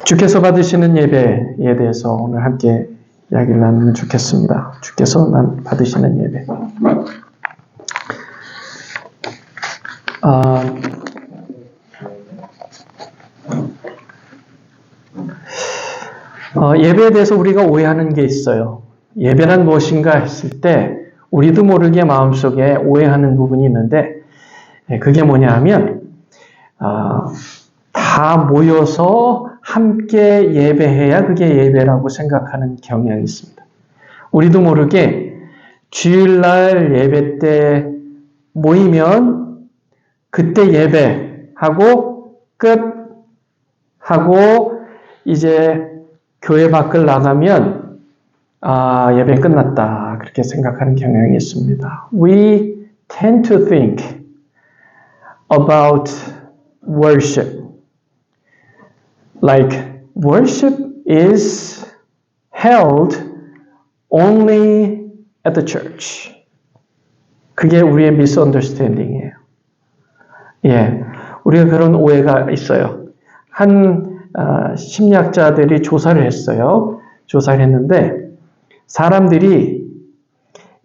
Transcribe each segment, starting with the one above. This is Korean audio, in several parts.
주께서 받으시는 예배에 대해서 오늘 함께 이야기를 나누면 좋겠습니다. 주께서 받으시는 예배. 예배에 대해서 우리가 오해하는 게 있어요. 예배란 무엇인가 했을 때 우리도 모르게 마음속에 오해하는 부분이 있는데 그게 뭐냐 하면 다 모여서 함께 예배해야 그게 예배라고 생각하는 경향이 있습니다. 우리도 모르게 주일날 예배 때 모이면 그때 예배하고 끝하고 이제 교회 밖을 나가면 예배 끝났다 그렇게 생각하는 경향이 있습니다. We tend to think about worship like worship is held only at the church. 그게 우리의 misunderstanding이에요. 우리가 그런 오해가 있어요. 한 심리학자들이 조사를 했어요. 조사를 했는데 사람들이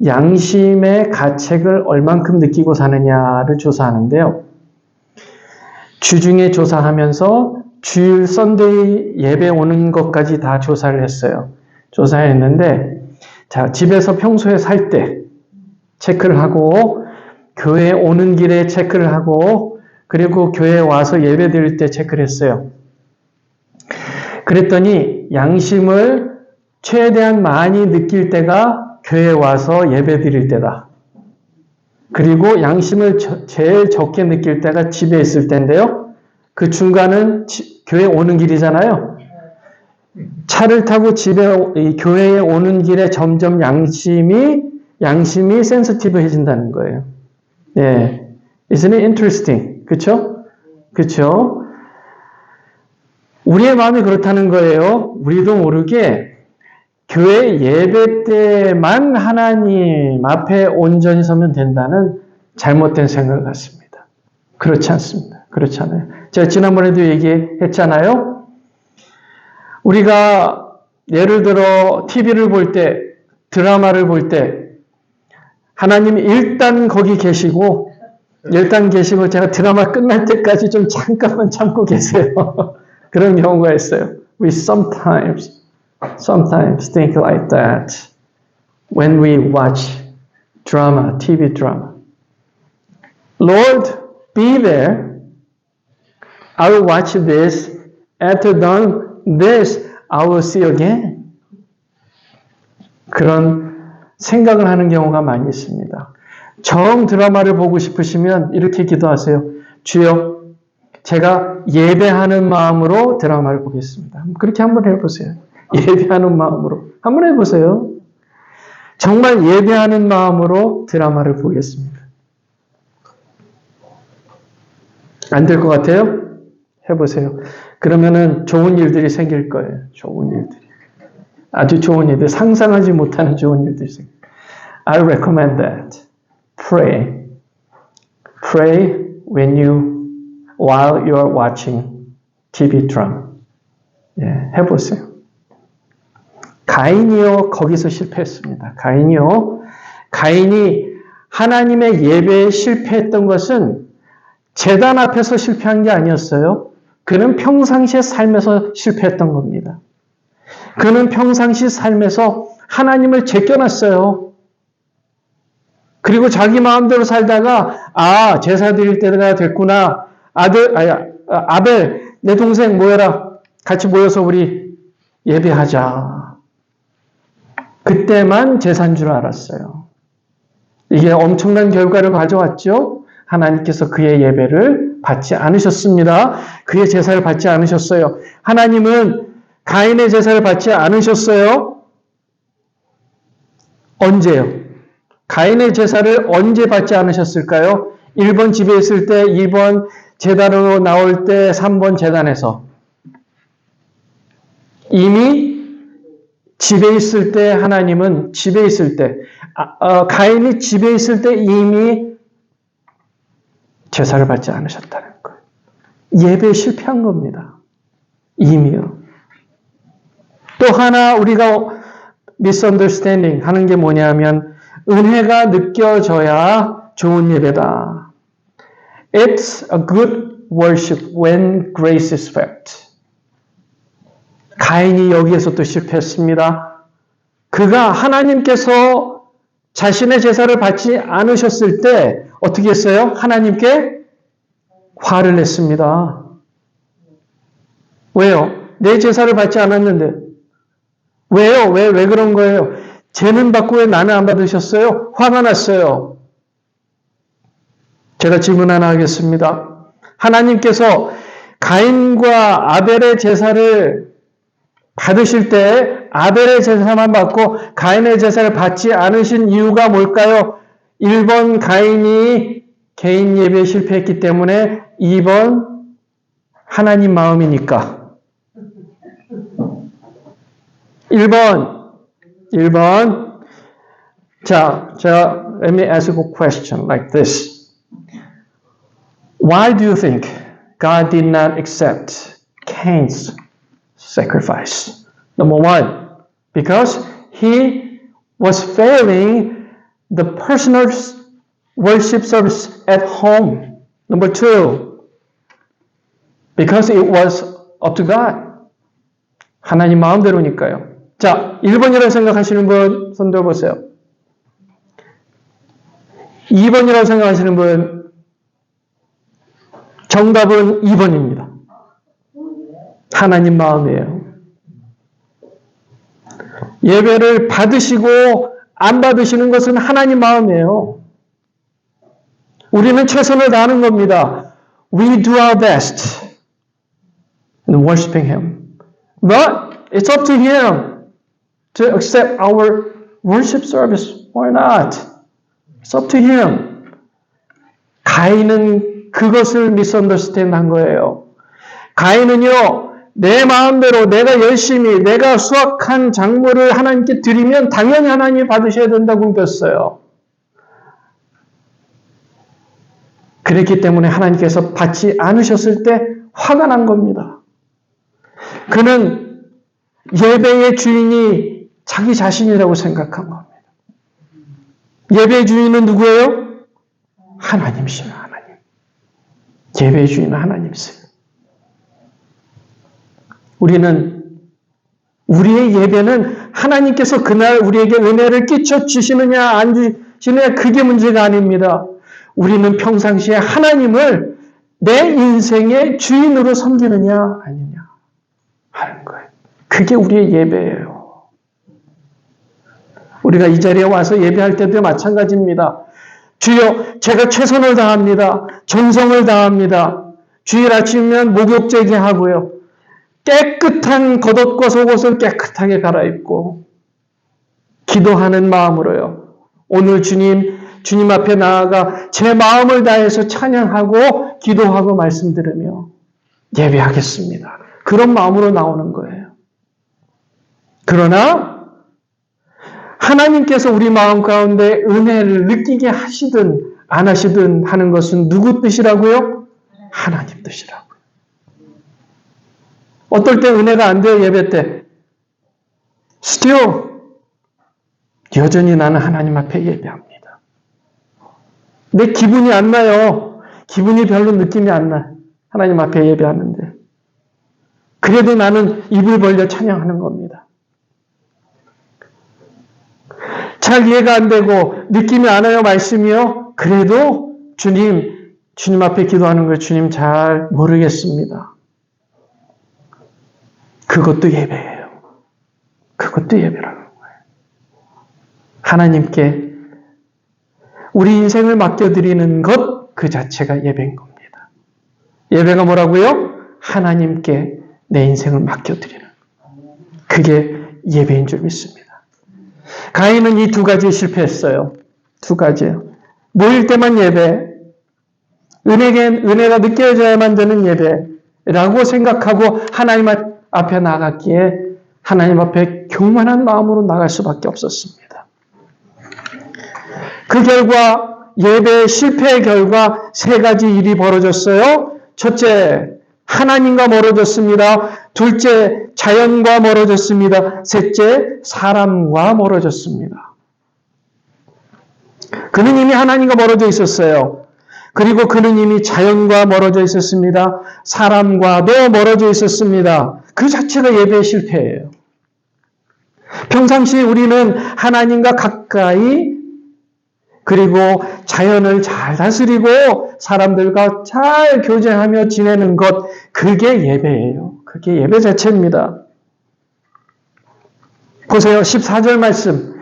양심의 가책을 얼만큼 느끼고 사느냐를 조사하는데요. 주중에 조사하면서 주일 썬데이 예배 오는 것까지 다 조사를 했어요. 조사했는데 집에서 평소에 살 때 체크를 하고 교회에 오는 길에 체크를 하고 그리고 교회에 와서 예배 드릴 때 체크를 했어요. 그랬더니 양심을 최대한 많이 느낄 때가 교회에 와서 예배 드릴 때다. 그리고 양심을 제일 적게 느낄 때가 집에 있을 때인데요. 그 중간은 교회 오는 길이잖아요. 차를 타고 교회에 오는 길에 점점 양심이 센시티브해진다는 거예요. Isn't it interesting? 그쵸? 우리의 마음이 그렇다는 거예요. 우리도 모르게 교회 예배 때만 하나님 앞에 온전히 서면 된다는 잘못된 생각을 갖습니다. 그렇지 않습니다. 그렇지 않아요. 제가 지난번에도 얘기했잖아요. 우리가 예를 들어 TV를 볼 때, 드라마를 볼 때 하나님이 일단 거기 계시고 제가 드라마 끝날 때까지 좀 잠깐만 참고 계세요. 그런 경우가 있어요. We sometimes think like that when we watch drama, TV drama. Lord, be there. I will watch this. After done this, I will see again. 그런 생각을 하는 경우가 많이 있습니다. 정 드라마를 보고 싶으시면 이렇게 기도하세요. 주여, 제가 예배하는 마음으로 드라마를 보겠습니다. 그렇게 한번 해보세요. 예배하는 마음으로. 한번 해보세요. 정말 예배하는 마음으로 드라마를 보겠습니다. 안 될 것 같아요? 해보세요. 그러면은 좋은 일들이 생길 거예요. 좋은 일들이. 아주 좋은 일들, 상상하지 못하는 좋은 일들이 생길 거예요. I recommend that. Pray while you are watching TV drama. 해보세요. 가인이요, 거기서 실패했습니다. 가인이 하나님의 예배에 실패했던 것은 제단 앞에서 실패한 게 아니었어요. 그는 평상시의 삶에서 실패했던 겁니다. 그는 평상시 삶에서 하나님을 제껴놨어요. 그리고 자기 마음대로 살다가 제사 드릴 때가 됐구나. 아벨, 내 동생 모여라. 같이 모여서 우리 예배하자. 그때만 제사인 줄 알았어요. 이게 엄청난 결과를 가져왔죠. 하나님께서 그의 예배를 받지 않으셨습니다. 그의 제사를 받지 않으셨어요. 하나님은 가인의 제사를 받지 않으셨어요. 언제요? 가인의 제사를 언제 받지 않으셨을까요? 1번 집에 있을 때, 2번 제단으로 나올 때, 3번 제단에서. 이미 집에 있을 때 하나님은 집에 있을 때 가인이 집에 있을 때 이미 제사를 받지 않으셨다는 거예요. 예배에 실패한 겁니다. 이미요. 또 하나 우리가 misunderstanding 하는 게 뭐냐면 은혜가 느껴져야 좋은 예배다. It's a good worship when grace is felt. 가인이 여기에서 또 실패했습니다. 그가 하나님께서 자신의 제사를 받지 않으셨을 때 어떻게 했어요? 하나님께 화를 냈습니다. 왜요? 내 제사를 받지 않았는데. 왜요? 왜 그런 거예요? 쟤는 받고 왜 나는 안 받으셨어요? 화가 났어요. 제가 질문 하나 하겠습니다. 하나님께서 가인과 아벨의 제사를 받으실 때 아벨의 제사만 받고 가인의 제사를 받지 않으신 이유가 뭘까요? 1번 가인이 개인 예배에 실패했기 때문에 2번 하나님 마음이니까. 1번. 자, let me ask you a question like this. Why do you think God did not accept Cain's sacrifice? Number one, because he was failing the personal worship service at home. Number two, because it was up to God. 하나님 마음대로니까요. 자, 1번이라고 생각하시는 분 손 들어보세요. 2번이라고 생각하시는 분 정답은 2번입니다. 하나님 마음이에요. 예배를 받으시고 안 받으시는 것은 하나님 마음이에요. 우리는 최선을 다하는 겁니다. We do our best in worshiping Him. But it's up to Him to accept our worship service or not. It's up to Him. 가인은 그것을 misunderstand 한 거예요. 가인은요, 내 마음대로 내가 열심히 내가 수확한 작물을 하나님께 드리면 당연히 하나님이 받으셔야 된다고 믿었어요. 그랬기 때문에 하나님께서 받지 않으셨을 때 화가 난 겁니다. 그는 예배의 주인이 자기 자신이라고 생각한 겁니다. 예배의 주인은 누구예요? 하나님이시나 하나님. 예배의 주인은 하나님이세요. 우리의 예배는 하나님께서 그날 우리에게 은혜를 끼쳐 주시느냐 안 주시느냐 그게 문제가 아닙니다. 우리는 평상시에 하나님을 내 인생의 주인으로 섬기느냐 아니냐 하는 거예요. 그게 우리의 예배예요. 우리가 이 자리에 와서 예배할 때도 마찬가지입니다. 주여, 제가 최선을 다합니다. 정성을 다합니다. 주일 아침이면 목욕제기 하고요. 깨끗한 겉옷과 속옷을 깨끗하게 갈아입고 기도하는 마음으로요. 오늘 주님 앞에 나아가 제 마음을 다해서 찬양하고 기도하고 말씀 들으며 예배하겠습니다. 그런 마음으로 나오는 거예요. 그러나 하나님께서 우리 마음 가운데 은혜를 느끼게 하시든 안 하시든 하는 것은 누구 뜻이라고요? 하나님 뜻이라고요. 어떨 때 은혜가 안 돼요, 예배 때? Still, 여전히 나는 하나님 앞에 예배합니다. 내 기분이 안 나요. 기분이 별로 느낌이 안 나요. 하나님 앞에 예배하는데. 그래도 나는 입을 벌려 찬양하는 겁니다. 잘 이해가 안 되고 느낌이 안 와요, 말씀이요? 그래도 주님 앞에 기도하는 걸 주님 잘 모르겠습니다. 그것도 예배예요. 그것도 예배라는 거예요. 하나님께 우리 인생을 맡겨드리는 것 그 자체가 예배인 겁니다. 예배가 뭐라고요? 하나님께 내 인생을 맡겨드리는 그게 예배인 줄 믿습니다. 가인은 이 두 가지에 실패했어요. 두 가지요. 모일 때만 예배, 은혜가 느껴져야만 되는 예배라고 생각하고 하나님 앞에 나갔기에 하나님 앞에 교만한 마음으로 나갈 수밖에 없었습니다. 그 결과 예배의 실패의 결과 세 가지 일이 벌어졌어요. 첫째, 하나님과 멀어졌습니다. 둘째, 자연과 멀어졌습니다. 셋째, 사람과 멀어졌습니다. 그는 이미 하나님과 멀어져 있었어요. 그리고 그는 이미 자연과 멀어져 있었습니다. 사람과도 멀어져 있었습니다. 그 자체가 예배의 실패예요. 평상시 우리는 하나님과 가까이 그리고 자연을 잘 다스리고 사람들과 잘 교제하며 지내는 것, 그게 예배예요. 그게 예배 자체입니다. 보세요. 14절 말씀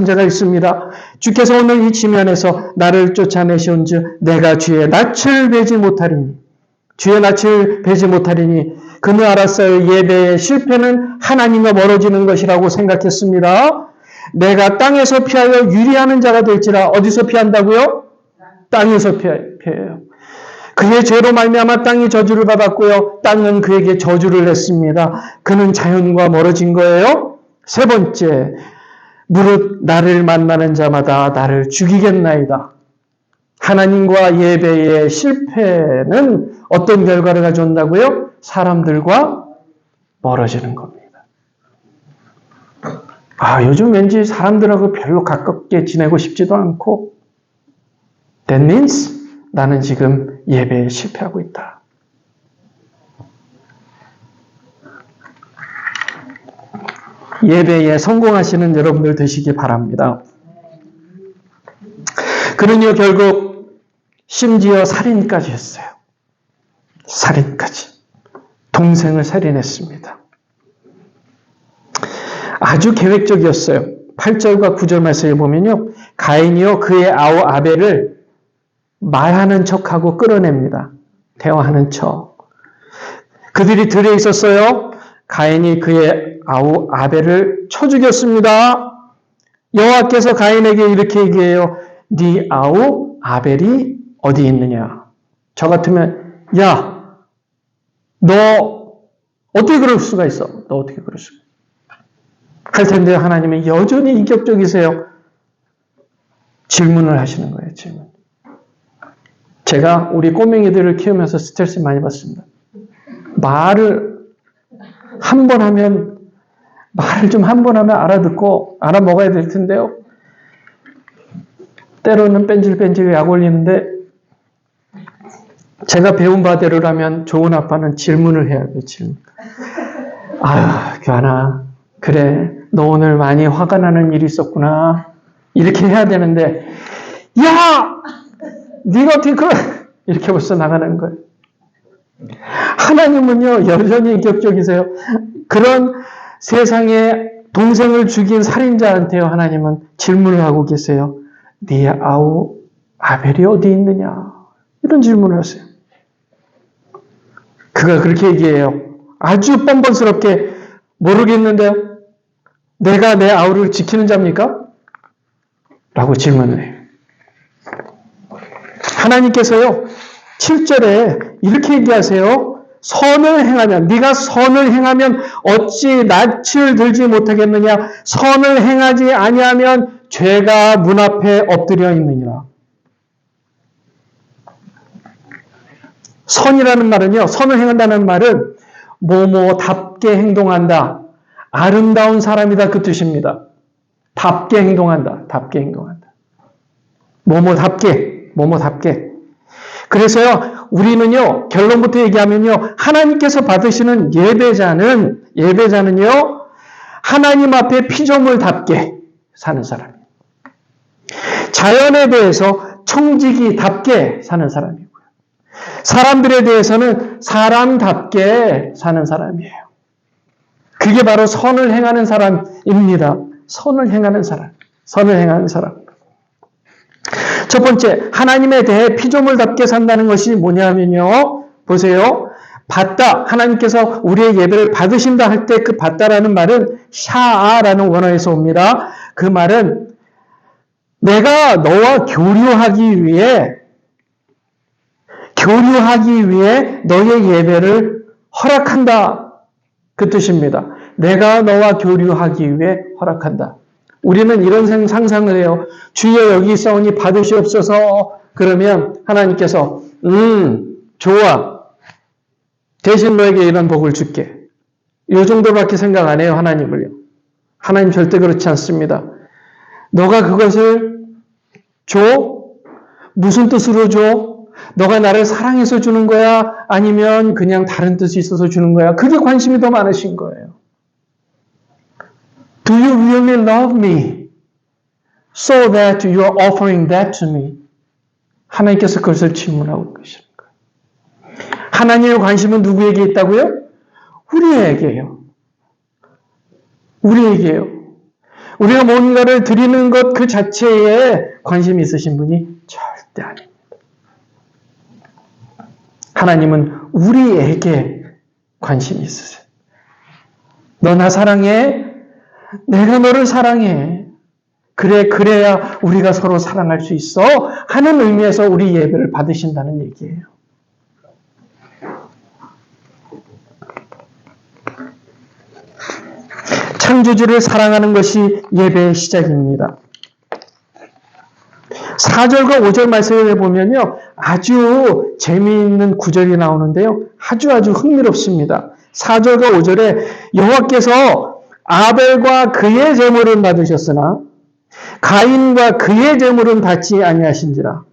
제가 읽습니다. 주께서 오늘 이 지면에서 나를 쫓아내시온즉 내가 주의 낯을 뵈지 못하리니 그는 알았어요. 예배의 실패는 하나님과 멀어지는 것이라고 생각했습니다. 내가 땅에서 피하여 유리하는 자가 될지라. 어디서 피한다고요? 땅에서 피해요. 그의 죄로 말미암아 땅이 저주를 받았고요. 땅은 그에게 저주를 냈습니다. 그는 자연과 멀어진 거예요. 세 번째, 무릇 나를 만나는 자마다 나를 죽이겠나이다. 하나님과 예배의 실패는 어떤 결과를 가져온다고요? 사람들과 멀어지는 겁니다. 요즘 왠지 사람들하고 별로 가깝게 지내고 싶지도 않고, That means 나는 지금 예배에 실패하고 있다. 예배에 성공하시는 여러분들 되시기 바랍니다. 그는요, 결국 심지어 살인까지 했어요. 살인까지. 동생을 살인했습니다. 아주 계획적이었어요. 8절과 9절 말씀에 보면요, 가인이요 그의 아우 아벨을 말하는 척하고 끌어냅니다. 대화하는 척. 그들이 들에 있었어요. 가인이 그의 아우 아벨을 쳐 죽였습니다. 여호와께서 가인에게 이렇게 얘기해요. 네 아우 아벨이 어디 있느냐? 저 같으면 야, 너 어떻게 그럴 수가 있어? 너 어떻게 그럴 수가 있어? 할 텐데 하나님은 여전히 인격적이세요. 질문을 하시는 거예요. 질문. 제가 우리 꼬맹이들을 키우면서 스트레스 많이 받습니다. 말을 한 번 하면 알아듣고 알아먹어야 될 텐데요. 때로는 뺀질뺀질 약 올리는데 제가 배운 바대로라면 좋은 아빠는 질문을 해야 돼요. 질문. 교환아, 그래, 너 오늘 많이 화가 나는 일이 있었구나. 이렇게 해야 되는데, 야! 네가 어떻게 이렇게 벌써 나가는 거예요. 하나님은요, 여전히 인격적이세요. 그런 세상에 동생을 죽인 살인자한테요, 하나님은 질문을 하고 계세요. 네 아우 아벨이 어디 있느냐? 이런 질문을 하세요. 그가 그렇게 얘기해요. 아주 뻔뻔스럽게, 모르겠는데요. 내가 내 아우를 지키는 자입니까? 라고 질문을 해요. 하나님께서요, 7절에 이렇게 얘기하세요. 선을 행하면, 네가 선을 행하면 어찌 낯을 들지 못하겠느냐? 선을 행하지 아니하면 죄가 문 앞에 엎드려 있느니라. 선이라는 말은요, 선을 행한다는 말은 뭐뭐답게 행동한다. 아름다운 사람이다, 그 뜻입니다. 답게 행동한다. 답게 행동한다. 뭐뭐답게. 그래서요, 우리는요, 결론부터 얘기하면요, 하나님께서 받으시는 예배자는요, 하나님 앞에 피조물답게 사는 사람이에요. 자연에 대해서 청지기답게 사는 사람이고요. 사람들에 대해서는 사람답게 사는 사람이에요. 그게 바로 선을 행하는 사람입니다. 선을 행하는 사람. 첫 번째, 하나님에 대해 피조물답게 산다는 것이 뭐냐면요. 보세요. 받다. 하나님께서 우리의 예배를 받으신다 할 때 그 받다라는 말은 샤아라는 원어에서 옵니다. 그 말은 내가 너와 교류하기 위해 너의 예배를 허락한다. 그 뜻입니다. 내가 너와 교류하기 위해 허락한다. 우리는 이런 상상을 해요. 주여 여기 있사오니 받으시옵소서. 그러면 하나님께서 좋아. 대신 너에게 이런 복을 줄게. 이 정도밖에 생각 안 해요, 하나님을요. 하나님 절대 그렇지 않습니다. 너가 그것을 줘? 무슨 뜻으로 줘? 너가 나를 사랑해서 주는 거야? 아니면 그냥 다른 뜻이 있어서 주는 거야? 그게 관심이 더 많으신 거예요. Do you really love me? So that you are offering that to me. 하나님께서 그것을 질문하고 계시는 거예요. 하나님의 관심은 누구에게 있다고요? 우리에게요. 우리에게요. 우리가 뭔가를 드리는 것 그 자체에 관심이 있으신 분이 절대 아닙니다. 하나님은 우리에게 관심이 있으세요. 너 나 사랑해? 내가 너를 사랑해. 그래야 우리가 서로 사랑할 수 있어 하는 의미에서 우리 예배를 받으신다는 얘기예요. 창조주를 사랑하는 것이 예배의 시작입니다. 4절과 5절 말씀을 보면요, 아주 재미있는 구절이 나오는데요, 아주 흥미롭습니다. 4절과 5절에 여호와께서 아벨과 그의 제물은 받으셨으나 가인과 그의 제물은 받지 아니하신지라.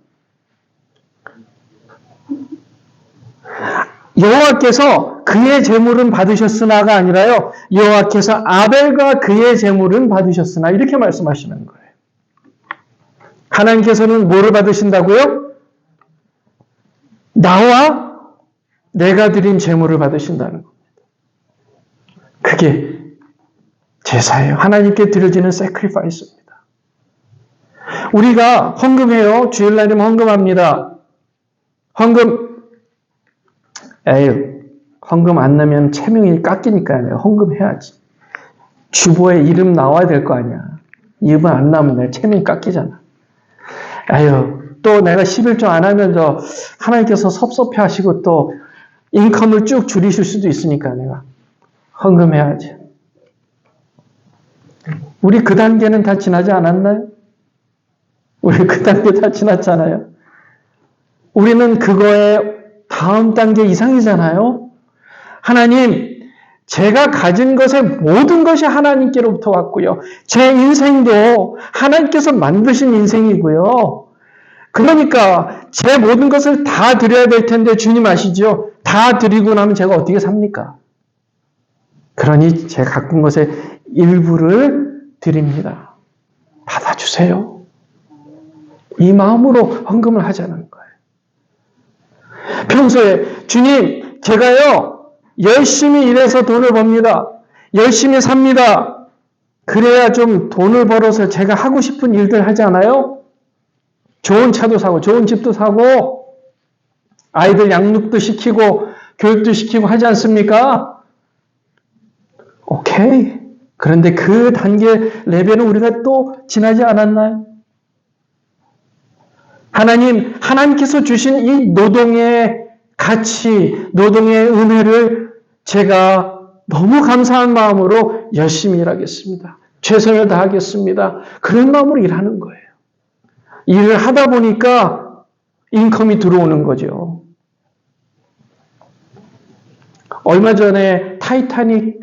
여호와께서 그의 제물은 받으셨으나가 아니라요, 여호와께서 아벨과 그의 제물은 받으셨으나 이렇게 말씀하시는 거예요. 하나님께서는 뭐를 받으신다고요? 나와 내가 드린 제물을 받으신다는 겁니다. 그게 제사예요. 하나님께 드려지는 sacrifice입니다. 우리가 헌금해요. 주일날이면 헌금합니다. 헌금 안 내면 체명이 깎이니까요. 헌금해야지. 주보에 이름 나와야 될 거 아니야. 이름 안 나오면 내 체명이 깎이잖아. 또 내가 11조 안 하면 하나님께서 섭섭해 하시고 또 인컴을 쭉 줄이실 수도 있으니까 내가 헌금해야지. 우리 그 단계는 다 지나지 않았나요? 우리 그 단계 다 지났잖아요. 우리는 그거의 다음 단계 이상이잖아요. 하나님, 제가 가진 것의 모든 것이 하나님께로부터 왔고요. 제 인생도 하나님께서 만드신 인생이고요. 그러니까 제 모든 것을 다 드려야 될 텐데 주님 아시죠? 다 드리고 나면 제가 어떻게 삽니까? 그러니 제가 갖고 것의 일부를 드립니다. 받아주세요. 이 마음으로 헌금을 하자는 거예요. 평소에 주님, 제가요 열심히 일해서 돈을 법니다. 열심히 삽니다. 그래야 좀 돈을 벌어서 제가 하고 싶은 일들 하지 않아요? 좋은 차도 사고 좋은 집도 사고 아이들 양육도 시키고 교육도 시키고 하지 않습니까? 오케이. 그런데 그 단계 레벨은 우리가 또 지나지 않았나요? 하나님께서 주신 이 노동의 가치, 노동의 은혜를 제가 너무 감사한 마음으로 열심히 일하겠습니다. 최선을 다하겠습니다. 그런 마음으로 일하는 거예요. 일을 하다 보니까 인컴이 들어오는 거죠. 얼마 전에 타이타닉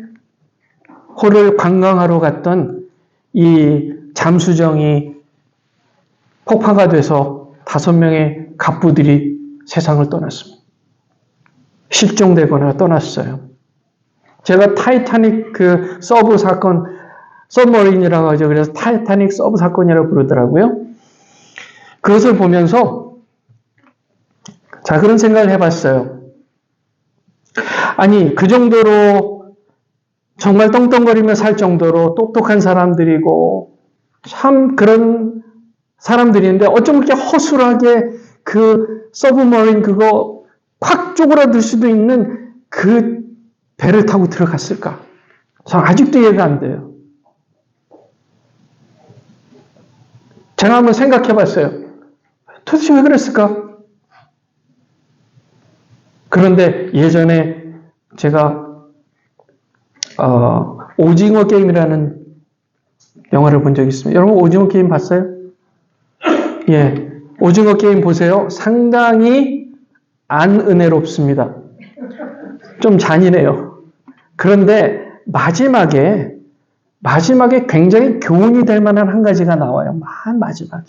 호를 관광하러 갔던 이 잠수정이 폭파가 돼서 5명의 갑부들이 세상을 떠났습니다. 실종되거나 떠났어요. 제가 타이타닉 그 서브 사건, 서브머린이라고 하죠. 그래서 타이타닉 서브 사건이라고 부르더라고요. 그것을 보면서 그런 생각을 해봤어요. 아니, 그 정도로 정말 떵떵거리며 살 정도로 똑똑한 사람들이고 참 그런 사람들인데 어쩜 그렇게 허술하게 그 서브머린 그거 확 쪼그라들 수도 있는 그 배를 타고 들어갔을까? 저 아직도 이해가 안 돼요. 제가 한번 생각해 봤어요. 도대체 왜 그랬을까? 그런데 예전에 제가 오징어 게임이라는 영화를 본 적이 있습니다. 여러분 오징어 게임 봤어요? 예, 오징어 게임 보세요. 상당히 안 은혜롭습니다. 좀 잔인해요. 그런데 마지막에 굉장히 교훈이 될 만한 한 가지가 나와요. 마지막에.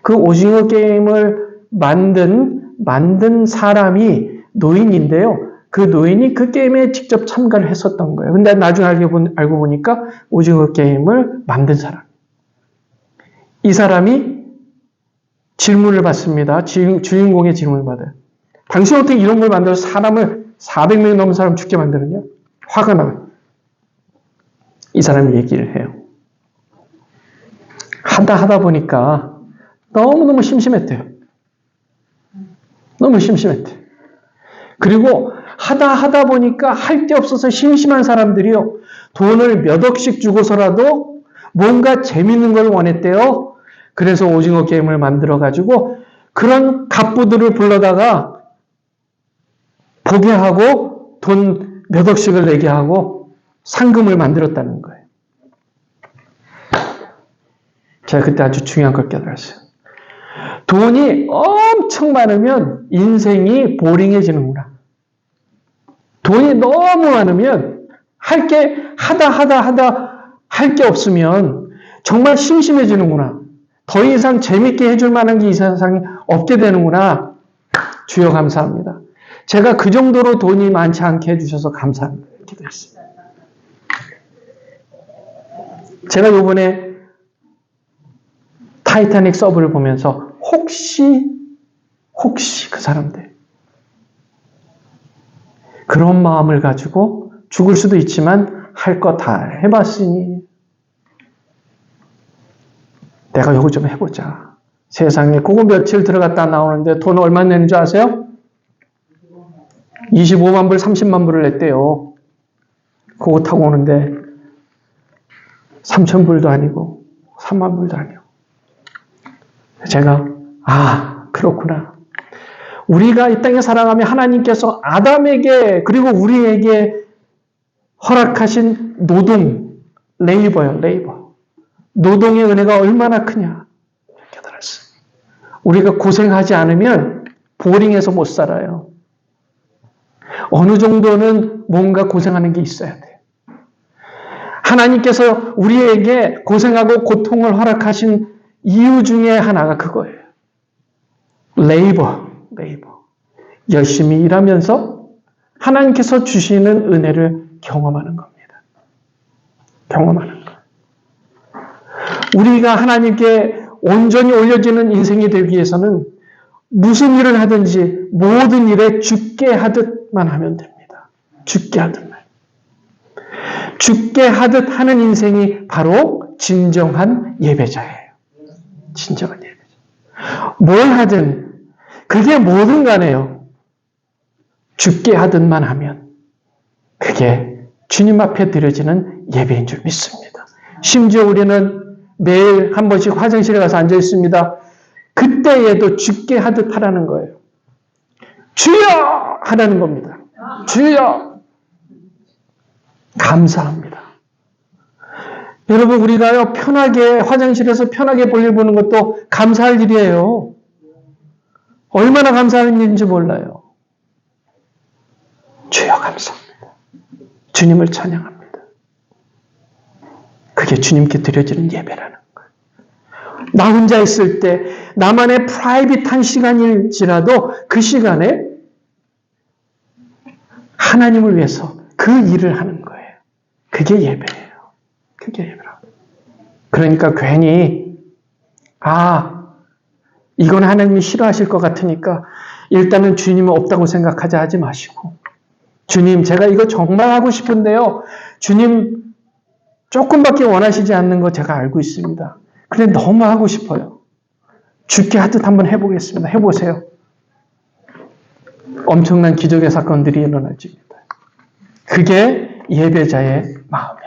그 오징어 게임을 만든 사람이 노인인데요. 그 노인이 그 게임에 직접 참가를 했었던 거예요. 근데 나중에 알고 보니까 오징어 게임을 만든 사람. 이 사람이 질문을 받습니다. 주인공의 질문을 받아요. 당신 어떻게 이런 걸 만들어서 사람을 400명이 넘는 사람 죽게 만드느냐? 화가 나요. 이 사람이 얘기를 해요. 하다 보니까 너무너무 심심했대요. 너무 심심했대요. 그리고 하다 보니까 할 게 없어서 심심한 사람들이요. 돈을 몇 억씩 주고서라도 뭔가 재밌는 걸 원했대요. 그래서 오징어 게임을 만들어가지고 그런 갑부들을 불러다가 보게 하고 돈 몇 억씩을 내게 하고 상금을 만들었다는 거예요. 제가 그때 아주 중요한 걸 깨달았어요. 돈이 엄청 많으면 인생이 보링해지는구나. 돈이 너무 많으면 할 게 하다 할 게 없으면 정말 심심해지는구나. 더 이상 재밌게 해줄 만한 게 이 세상에 없게 되는구나. 주여 감사합니다. 제가 그 정도로 돈이 많지 않게 해주셔서 감사합니다. 이렇게 됐어요. 제가 이번에 타이타닉 서브를 보면서 혹시 그 사람들 그런 마음을 가지고 죽을 수도 있지만 할 거 다 해봤으니 내가 요거 좀 해보자. 세상에 그거 며칠 들어갔다 나오는데 돈 얼마 내는 줄 아세요? 25만 불, 30만 불을 냈대요. 그거 타고 오는데 3천 불도 아니고 3만 불도 아니고. 제가 그렇구나. 우리가 이 땅에 살아가며 하나님께서 아담에게 그리고 우리에게 허락하신 노동, 레이버. 노동의 은혜가 얼마나 크냐. 깨달았어요. 우리가 고생하지 않으면 보링해서 못 살아요. 어느 정도는 뭔가 고생하는 게 있어야 돼요. 하나님께서 우리에게 고생하고 고통을 허락하신 이유 중에 하나가 그거예요. 레이버. 열심히 일하면서 하나님께서 주시는 은혜를 경험하는 겁니다. 경험하는 거. 우리가 하나님께 온전히 올려지는 인생이 되기 위해서는 무슨 일을 하든지 모든 일에 죽게 하듯만 하면 됩니다. 죽게 하듯만. 죽게 하듯 하는 인생이 바로 진정한 예배자예요. 진정한 예배자. 뭘 하든 그게 뭐든 간에요. 죽게 하듯만 하면 그게 주님 앞에 드려지는 예배인 줄 믿습니다. 심지어 우리는 매일 한 번씩 화장실에 가서 앉아 있습니다. 그때에도 죽게 하듯 하라는 거예요. 주여! 하라는 겁니다. 주여! 감사합니다. 여러분 우리가요 편하게 화장실에서 편하게 볼일 보는 것도 감사할 일이에요. 얼마나 감사한 일인지 몰라요. 주여 감사합니다. 주님을 찬양합니다. 그게 주님께 드려지는 예배라는 거예요. 나 혼자 있을 때 나만의 프라이빗한 시간일지라도 그 시간에 하나님을 위해서 그 일을 하는 거예요. 그게 예배예요. 그게 예배라고. 그러니까 괜히 이건 하나님이 싫어하실 것 같으니까 일단은 주님은 없다고 생각하자 하지 마시고 주님 제가 이거 정말 하고 싶은데요. 주님 조금밖에 원하시지 않는 거 제가 알고 있습니다. 근데 너무 하고 싶어요. 죽게 하듯 한번 해보겠습니다. 해보세요. 엄청난 기적의 사건들이 일어나집니다. 그게 예배자의 마음이에요.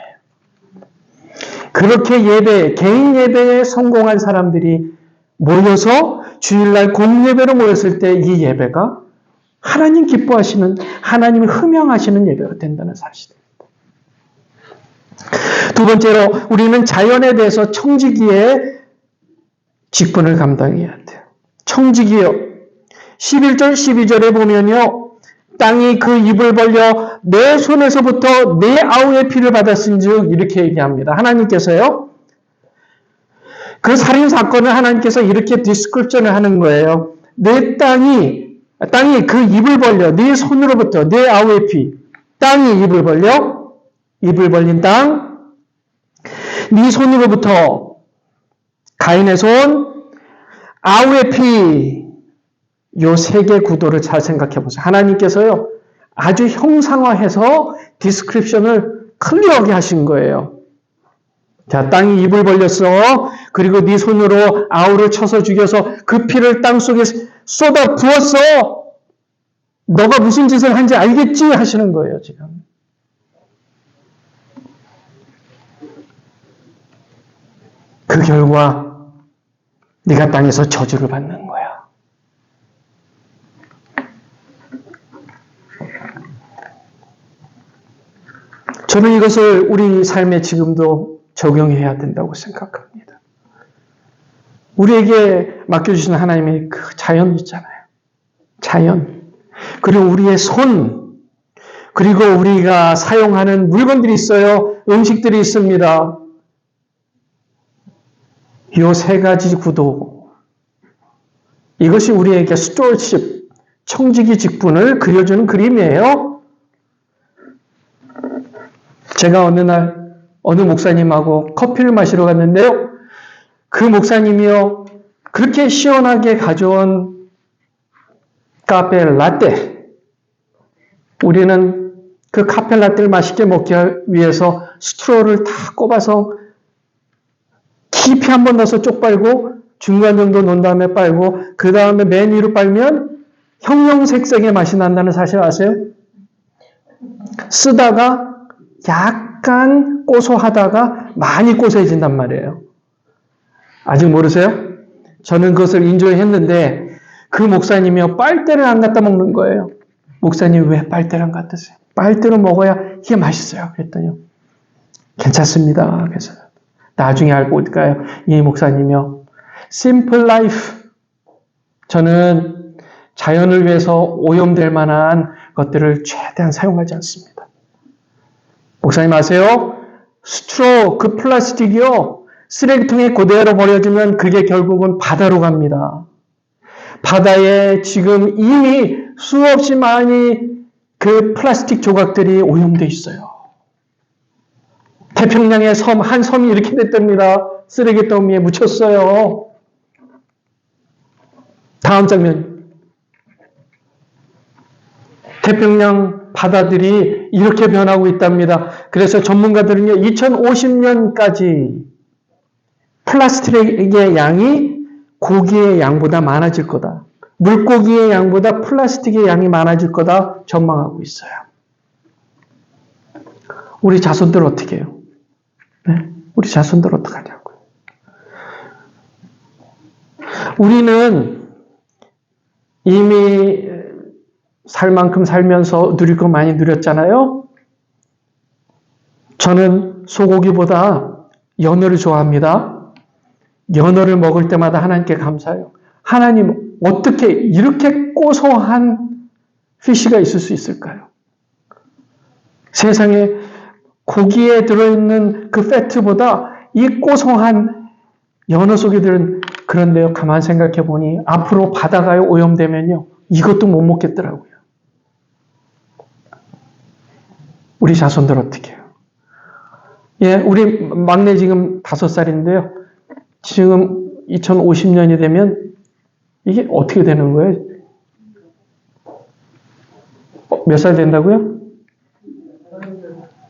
그렇게 개인 예배에 성공한 사람들이 모여서 주일날 공예배로 모였을 때 이 예배가 하나님 기뻐하시는, 하나님을 흠양하시는 예배가 된다는 사실입니다. 두 번째로 우리는 자연에 대해서 청지기의 직분을 감당해야 돼요. 청지기요. 11절, 12절에 보면요. 땅이 그 입을 벌려 내 손에서부터 내 아우의 피를 받았은즉 이렇게 얘기합니다. 하나님께서요. 그 살인 사건을 하나님께서 이렇게 디스크립션을 하는 거예요. 내 땅이 그 입을 벌려 네 손으로부터 내 아우의 피, 땅이 입을 벌려 입을 벌린 땅, 네 손으로부터 가인의 손, 아우의 피, 요 세 개 구도를 잘 생각해 보세요. 하나님께서요 아주 형상화해서 디스크립션을 클리어하게 하신 거예요. 자, 땅이 입을 벌렸어. 그리고 네 손으로 아우를 쳐서 죽여서 그 피를 땅 속에 쏟아 부었어. 너가 무슨 짓을 한지 알겠지? 하시는 거예요, 지금. 그 결과 네가 땅에서 저주를 받는 거야. 저는 이것을 우리 삶에 지금도 적용해야 된다고 생각합니다. 우리에게 맡겨주신 하나님의 그 자연 있잖아요. 자연. 그리고 우리의 손. 그리고 우리가 사용하는 물건들이 있어요. 음식들이 있습니다. 이 세 가지 구도. 이것이 우리에게 스튜어드십, 청지기 직분을 그려주는 그림이에요. 제가 어느 날 어느 목사님하고 커피를 마시러 갔는데요. 그 목사님이요. 그렇게 시원하게 가져온 카페 라떼. 우리는 그 카페 라떼를 맛있게 먹기 위해서 스트로를 다 꼽아서 깊이 한번 넣어서 쪽 빨고 중간 정도 놓은 다음에 빨고 그 다음에 맨 위로 빨면 형형색색의 맛이 난다는 사실 아세요? 쓰다가 약간 고소하다가 많이 고소해진단 말이에요. 아직 모르세요? 저는 그것을 인조했는데 그 목사님이요 빨대를 안 갖다 먹는 거예요. 목사님 왜 빨대를 안 갖다 쓰세요? 빨대로 먹어야 이게 맛있어요. 그랬더니요. 괜찮습니다. 그래서 나중에 알고 올까요? 이 목사님이요. Simple life. 저는 자연을 위해서 오염될 만한 것들을 최대한 사용하지 않습니다. 목사님 아세요? 스트로, 그 플라스틱이요. 쓰레기통에 그대로 버려지면 그게 결국은 바다로 갑니다. 바다에 지금 이미 수없이 많이 그 플라스틱 조각들이 오염돼 있어요. 태평양의 섬, 한 섬이 이렇게 됐답니다. 쓰레기 더미에 묻혔어요. 다음 장면. 태평양 바다들이 이렇게 변하고 있답니다. 그래서 전문가들은요, 2050년까지 플라스틱의 양이 고기의 양보다 많아질 거다. 물고기의 양보다 플라스틱의 양이 많아질 거다 전망하고 있어요. 우리 자손들 어떻게 해요? 네? 우리 자손들 어떡하냐고요. 우리는 이미 살 만큼 살면서 누릴 거 많이 누렸잖아요. 저는 소고기보다 연어를 좋아합니다. 연어를 먹을 때마다 하나님께 감사해요. 하나님, 어떻게 이렇게 고소한 피쉬가 있을 수 있을까요? 세상에 고기에 들어있는 그 패트보다 이 고소한 연어 속에 들은 그런데요. 가만 생각해 보니 앞으로 바다가 오염되면요. 이것도 못 먹겠더라고요. 우리 자손들 어떻게 해요? 예, 우리 막내 지금 5살인데요. 지금 2050년이 되면 이게 어떻게 되는 거예요? 몇 살 된다고요?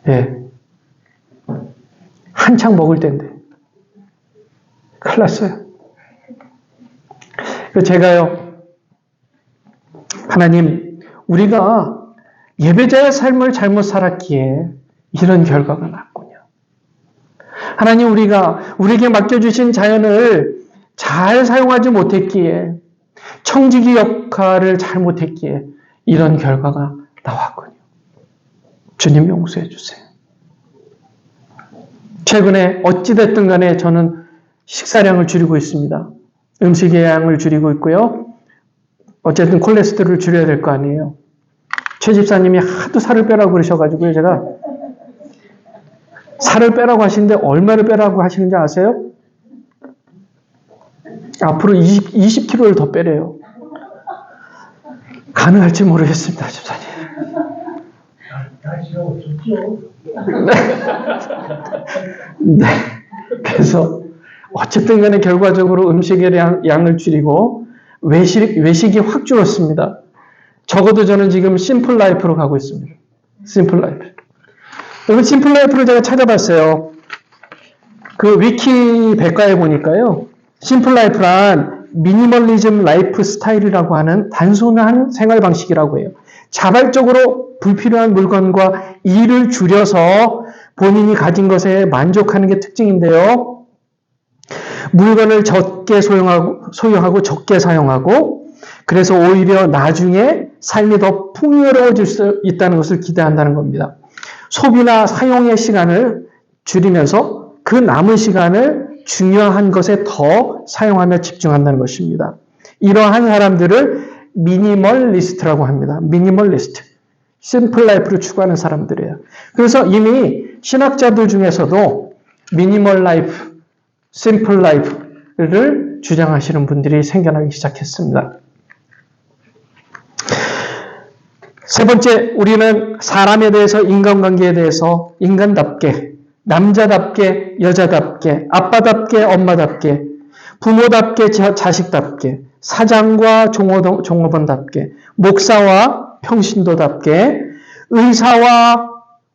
예. 한창 먹을 때인데. 큰일 났어요. 제가요, 하나님, 우리가 예배자의 삶을 잘못 살았기에 이런 결과가 났군요. 하나님, 우리에게 맡겨주신 자연을 잘 사용하지 못했기에, 청지기 역할을 잘 못했기에 이런 결과가 나왔군요. 주님 용서해 주세요. 최근에 어찌됐든 간에 저는 식사량을 줄이고 있습니다. 음식의 양을 줄이고 있고요. 어쨌든 콜레스테롤을 줄여야 될 거 아니에요. 최 집사님이 하도 살을 빼라고 그러셔가지고요. 제가 살을 빼라고 하시는데 얼마를 빼라고 하시는지 아세요? 앞으로 20kg를 더 빼래요. 가능할지 모르겠습니다, 집사님. 네. 그래서 어쨌든 간에 결과적으로 음식의 양을 줄이고 외식이 확 줄었습니다. 적어도 저는 지금 심플 라이프로 가고 있습니다. 심플 라이프. 여러분, 심플 라이프를 제가 찾아봤어요. 그 위키 백과에 보니까요. 심플 라이프란 미니멀리즘 라이프 스타일이라고 하는 단순한 생활 방식이라고 해요. 자발적으로 불필요한 물건과 일을 줄여서 본인이 가진 것에 만족하는 게 특징인데요. 물건을 적게 소유하고 적게 사용하고, 그래서 오히려 나중에 삶이 더 풍요로워질 수 있다는 것을 기대한다는 겁니다. 소비나 사용의 시간을 줄이면서 그 남은 시간을 중요한 것에 더 사용하며 집중한다는 것입니다. 이러한 사람들을 미니멀리스트라고 합니다. 미니멀리스트. 심플 라이프를 추구하는 사람들이에요. 그래서 이미 신학자들 중에서도 미니멀 라이프, 심플 라이프를 주장하시는 분들이 생겨나기 시작했습니다. 세 번째, 우리는 사람에 대해서, 인간관계에 대해서 인간답게, 남자답게, 여자답게, 아빠답게, 엄마답게, 부모답게, 자식답게, 사장과 종업원답게, 목사와 평신도답게, 의사와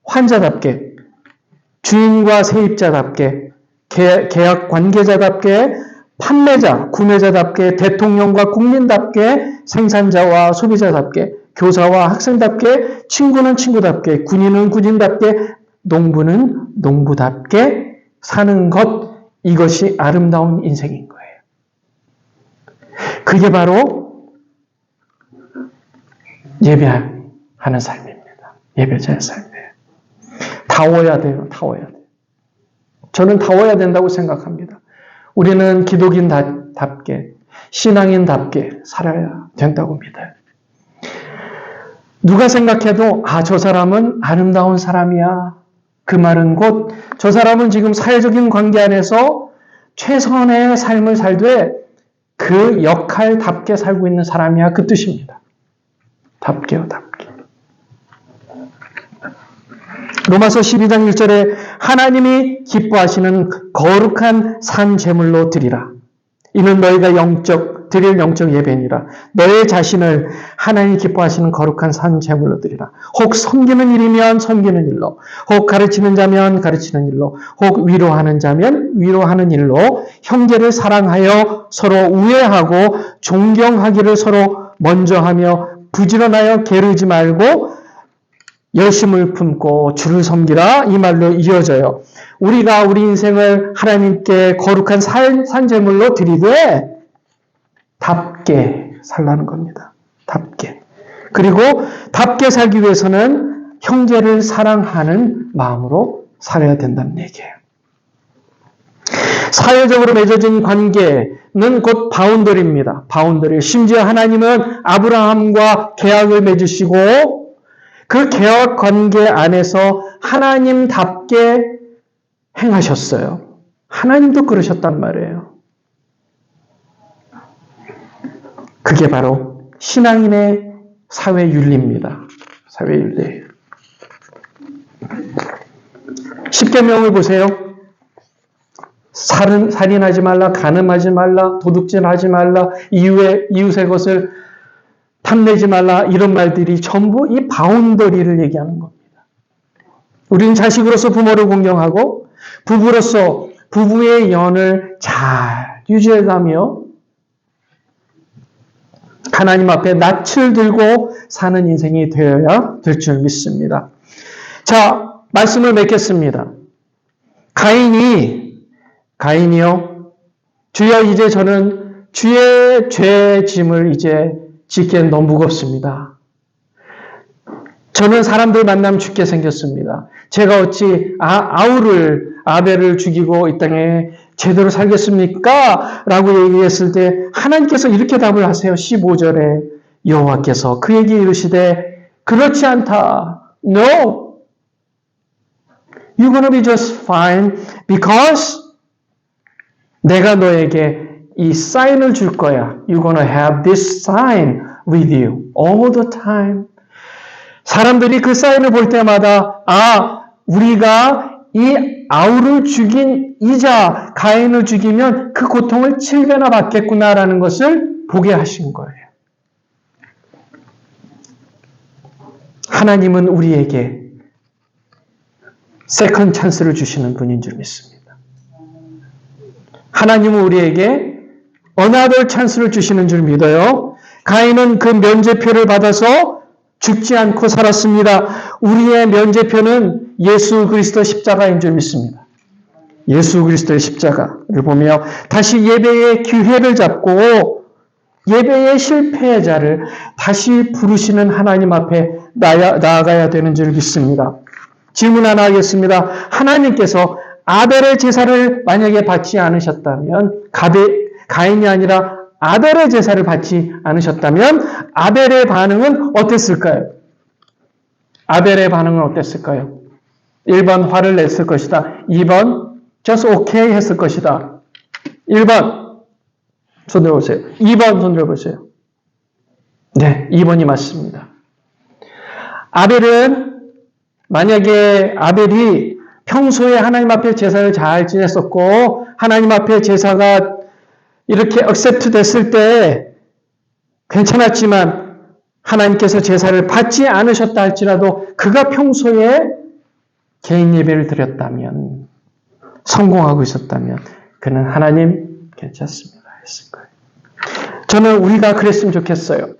환자답게, 주인과 세입자답게, 계약 관계자답게, 판매자, 구매자답게, 대통령과 국민답게, 생산자와 소비자답게, 교사와 학생답게, 친구는 친구답게, 군인은 군인답게, 농부는 농부답게 사는 것, 이것이 아름다운 인생인 거예요. 그게 바로 예배하는 삶입니다. 예배자의 삶이에요. 다워야 돼요. 다워야 돼요. 저는 다워야 된다고 생각합니다. 우리는 기독인답게, 신앙인답게 살아야 된다고 믿어요. 누가 생각해도 저 사람은 아름다운 사람이야. 그 말은 곧 저 사람은 지금 사회적인 관계 안에서 최선의 삶을 살되 그 역할답게 살고 있는 사람이야. 그 뜻입니다. 답게요, 답게. 로마서 12장 1절에 하나님이 기뻐하시는 거룩한 산 제물로 드리라. 이는 너희가 드릴 영적 예배니라. 너의 자신을 하나님이 기뻐하시는 거룩한 산 제물로 드리라. 혹 섬기는 일이면 섬기는 일로, 혹 가르치는 자면 가르치는 일로, 혹 위로하는 자면 위로하는 일로 형제를 사랑하여 서로 우애하고 존경하기를 서로 먼저 하며 부지런하여 게으르지 말고 열심을 품고 주를 섬기라. 이 말로 이어져요. 우리가 우리 인생을 하나님께 거룩한 산제물로 드리되 답게 살라는 겁니다. 답게. 그리고 답게 살기 위해서는 형제를 사랑하는 마음으로 살아야 된다는 얘기예요. 사회적으로 맺어진 관계는 곧 바운더리입니다. 바운더리. 심지어 하나님은 아브라함과 계약을 맺으시고 그 계약 관계 안에서 하나님답게 행하셨어요. 하나님도 그러셨단 말이에요. 그게 바로 신앙인의 사회윤리입니다. 사회윤리예요. 십계명을 보세요. 살인하지 말라, 간음하지 말라, 도둑질하지 말라, 이웃의 것을 탐내지 말라, 이런 말들이 전부 이 바운더리를 얘기하는 겁니다. 우리는 자식으로서 부모를 공경하고 부부로서 부부의 연을 잘 유지해가며 하나님 앞에 낯을 들고 사는 인생이 되어야 될 줄 믿습니다. 자, 말씀을 맺겠습니다. 가인이요. 주여, 이제 저는 주의 죄 짐을 이제 짓기엔 너무 무겁습니다. 저는 사람들 만나면 죽게 생겼습니다. 제가 어찌 아벨을 죽이고 이 땅에 제대로 살겠습니까? 라고 얘기했을 때 하나님께서 이렇게 답을 하세요. 15절에 여호와께서 그에게 이르시되 그렇지 않다. No. You're gonna be just fine because 내가 너에게 이 사인을 줄 거야. You're gonna have this sign with you all the time. 사람들이 그 사인을 볼 때마다 우리가 이 아우를 죽인 이자 가인을 죽이면 그 고통을 7배나 받겠구나라는 것을 보게 하신 거예요. 하나님은 우리에게 세컨 찬스를 주시는 분인 줄 믿습니다. 하나님은 우리에게 another 찬스를 주시는 줄 믿어요. 가인은 그 면죄표를 받아서 죽지 않고 살았습니다. 우리의 면죄표는 예수 그리스도 십자가인 줄 믿습니다. 예수 그리스도의 십자가를 보며 다시 예배의 기회를 잡고 예배의 실패자를 다시 부르시는 하나님 앞에 나아가야 되는 줄 믿습니다. 질문 하나 하겠습니다. 하나님께서 아벨의 제사를 만약에 받지 않으셨다면, 가인이 아니라 아벨의 제사를 받지 않으셨다면 아벨의 반응은 어땠을까요? 아벨의 반응은 어땠을까요? 1번 화를 냈을 것이다. 2번 just okay 했을 것이다. 1번 손 들어보세요. 2번 손 들어보세요. 네, 2번이 맞습니다. 만약에 아벨이 평소에 하나님 앞에 제사를 잘 지냈었고 하나님 앞에 제사가 이렇게 accept 됐을 때 괜찮았지만 하나님께서 제사를 받지 않으셨다 할지라도 그가 평소에 개인 예배를 드렸다면, 성공하고 있었다면 그는 하나님 괜찮습니다 했을 거예요. 저는 우리가 그랬으면 좋겠어요.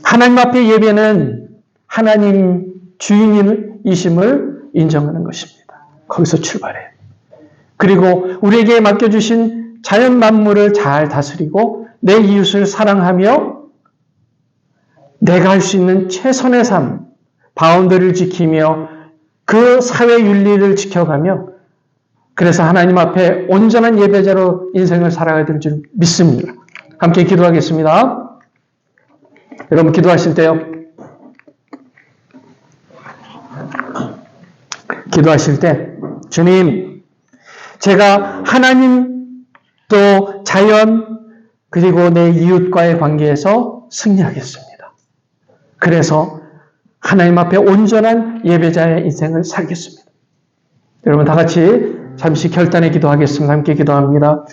하나님 앞에 예배는 하나님 주인이심을 인정하는 것입니다. 거기서 출발해요. 그리고 우리에게 맡겨주신 자연 만물을 잘 다스리고 내 이웃을 사랑하며 내가 할 수 있는 최선의 삶, 바운더리를 지키며 그 사회 윤리를 지켜가며 그래서 하나님 앞에 온전한 예배자로 인생을 살아가야 될 줄 믿습니다. 함께 기도하겠습니다. 여러분 기도하실 때요. 기도하실 때 주님, 제가 하나님 또 자연 그리고 내 이웃과의 관계에서 승리하겠습니다. 그래서 하나님 앞에 온전한 예배자의 인생을 살겠습니다. 여러분 다 같이 잠시 결단의 기도하겠습니다. 함께 기도합니다.